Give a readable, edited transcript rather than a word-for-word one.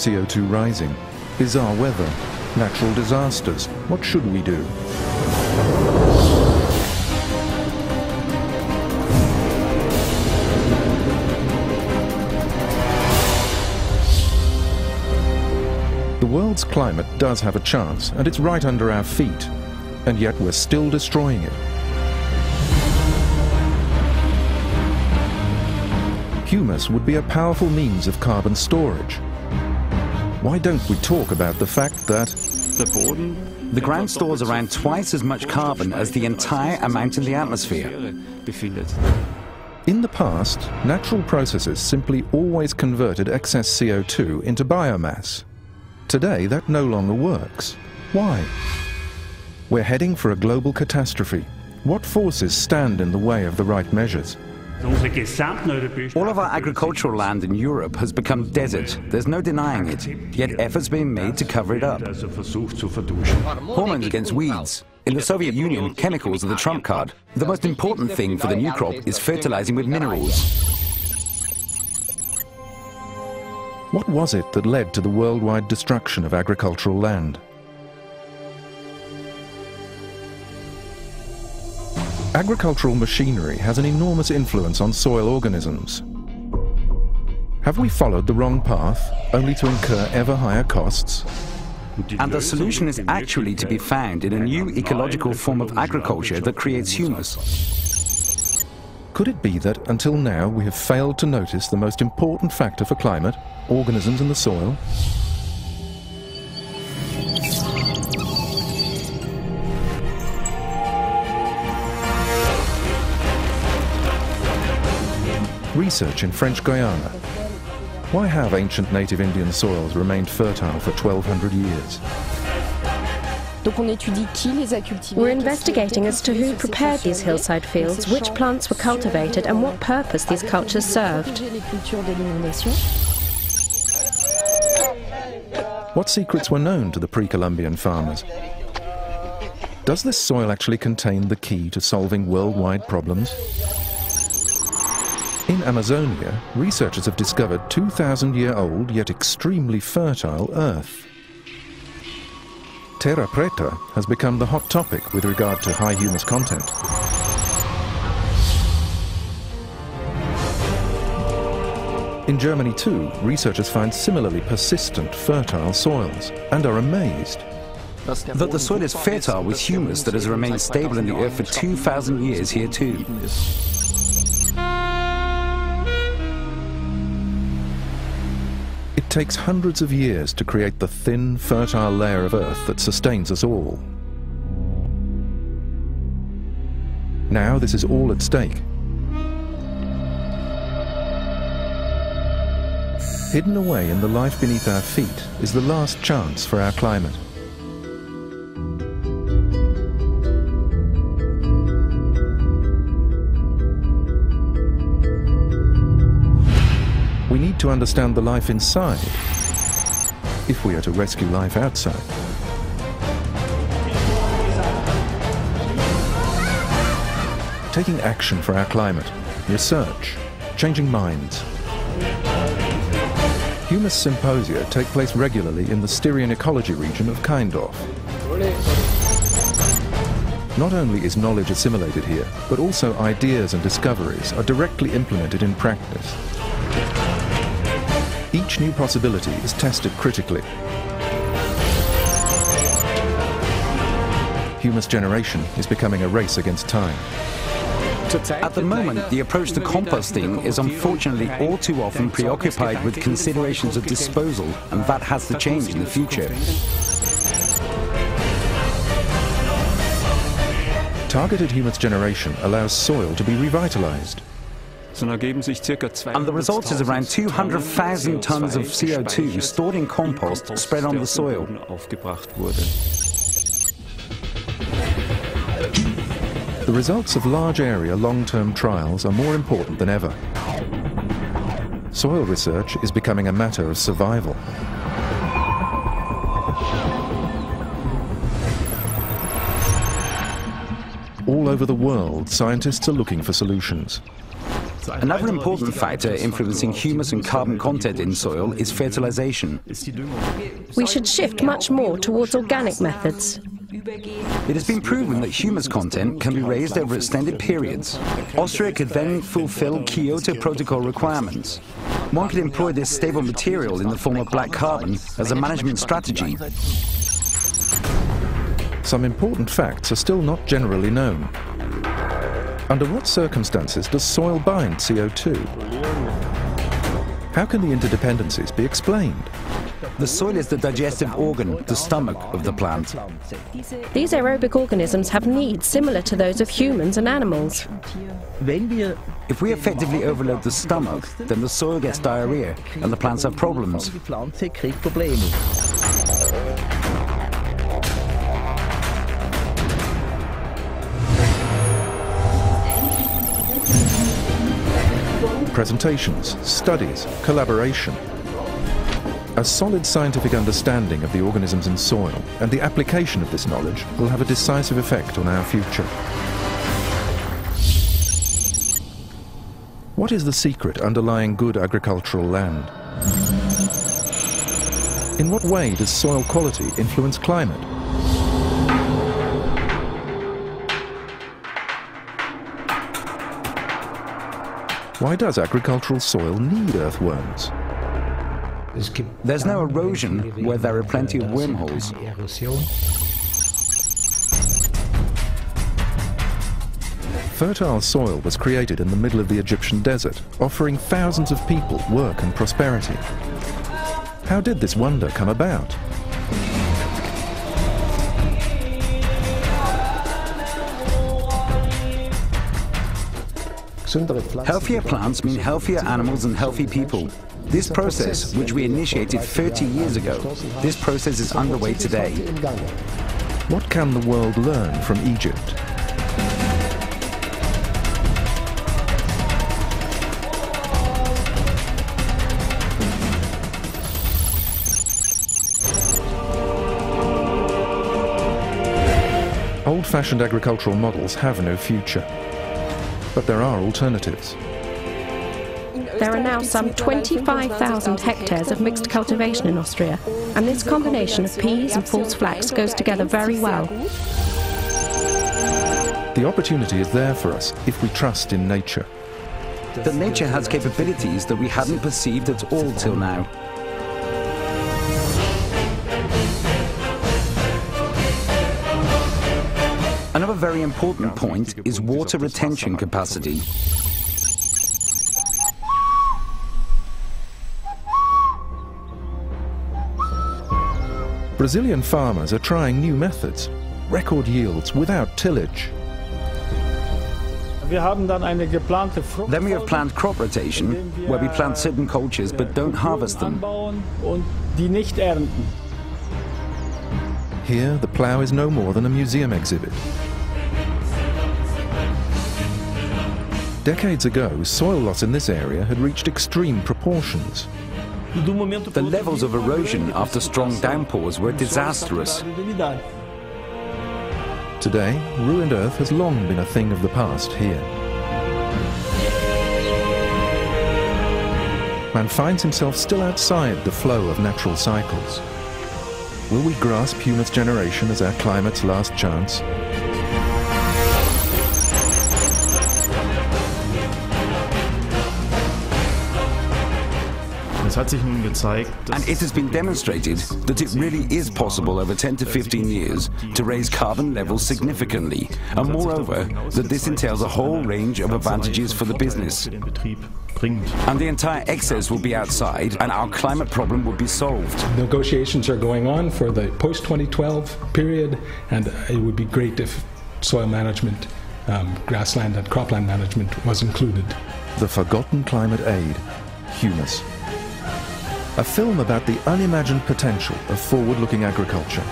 CO2 rising? Bizarre weather? Natural disasters? What should we do? The world's climate does have a chance, and it's right under our feet, and yet we're still destroying it. Humus would be a powerful means of carbon storage. Why don't we talk about the fact that the ground stores around twice as much carbon as the entire amount in the atmosphere? In the past, natural processes simply always converted excess CO2 into biomass. Today, that no longer works. Why? We're heading for a global catastrophe. What forces stand in the way of the right measures? All of our agricultural land in Europe has become desert. There's no denying it, yet efforts being made to cover it up. Hormones against weeds. In the Soviet Union, chemicals are the trump card. The most important thing for the new crop is fertilizing with minerals. What was it that led to the worldwide destruction of agricultural land? Agricultural machinery has an enormous influence on soil organisms. Have we followed the wrong path, only to incur ever higher costs? And the solution is actually to be found in a new ecological form of agriculture that creates humus. Could it be that, until now, we have failed to notice the most important factor for climate, organisms in the soil? Research in French Guiana. Why have ancient native Indian soils remained fertile for 1,200 years? We're investigating as to who prepared these hillside fields, which plants were cultivated, and what purpose these cultures served. What secrets were known to the pre-Columbian farmers? Does this soil actually contain the key to solving worldwide problems? In Amazonia, researchers have discovered 2,000-year-old yet extremely fertile earth. Terra preta has become the hot topic with regard to high humus content. In Germany too, researchers find similarly persistent fertile soils and are amazed that the soil is fertile with humus that has remained stable in the earth for 2,000 years here too. It takes hundreds of years to create the thin, fertile layer of earth that sustains us all. Now this is all at stake. Hidden away in the life beneath our feet is the last chance for our climate. We need to understand the life inside if we are to rescue life outside. Taking action for our climate, research, changing minds. Humus symposia take place regularly in the Styrian ecology region of Kindorf. Not only is knowledge assimilated here, but also ideas and discoveries are directly implemented in practice. Each new possibility is tested critically. Humus generation is becoming a race against time. At the moment, the approach to composting is unfortunately all too often preoccupied with considerations of disposal, and that has to change in the future. Targeted humus generation allows soil to be revitalized. And the result is around 200,000 tons of CO2 stored in compost spread on the soil. The results of large-area long-term trials are more important than ever. Soil research is becoming a matter of survival. All over the world, scientists are looking for solutions. Another important factor influencing humus and carbon content in soil is fertilization. We should shift much more towards organic methods. It has been proven that humus content can be raised over extended periods. Austria could then fulfill Kyoto Protocol requirements. One could employ this stable material in the form of black carbon as a management strategy. Some important facts are still not generally known. Under what circumstances does soil bind CO2? How can the interdependencies be explained? The soil is the digestive organ, the stomach of the plant. These aerobic organisms have needs similar to those of humans and animals. If we effectively overload the stomach, then the soil gets diarrhea and the plants have problems. Presentations, studies, collaboration. A solid scientific understanding of the organisms in soil and the application of this knowledge will have a decisive effect on our future. What is the secret underlying good agricultural land? In what way does soil quality influence climate? Why does agricultural soil need earthworms? There's no erosion where there are plenty of wormholes. Fertile soil was created in the middle of the Egyptian desert, offering thousands of people work and prosperity. How did this wonder come about? Healthier plants mean healthier animals and healthy people. This process, which we initiated 30 years ago, this process is underway today. What can the world learn from Egypt? Old-fashioned agricultural models have no future. But there are alternatives. There are now some 25,000 hectares of mixed cultivation in Austria, and this combination of peas and false flax goes together very well. The opportunity is there for us if we trust in nature. That nature has capabilities that we hadn't perceived at all till now. Another very important point is water retention capacity. Brazilian farmers are trying new methods, record yields without tillage. Then we have planned crop rotation, where we plant certain cultures but don't harvest them. Here, the plough is no more than a museum exhibit. Decades ago, soil loss in this area had reached extreme proportions. The levels of erosion after strong downpours were disastrous. Today, ruined earth has long been a thing of the past here. Man finds himself still outside the flow of natural cycles. Will we grasp humus generation as our climate's last chance? And it has been demonstrated that it really is possible over 10 to 15 years to raise carbon levels significantly, and moreover, that this entails a whole range of advantages for the business. And the entire excess will be outside, and our climate problem will be solved. Negotiations are going on for the post-2012 period, and it would be great if soil management, grassland and cropland management was included. The Forgotten Climate Aid, HUMUS. A film about the unimagined potential of forward-looking agriculture.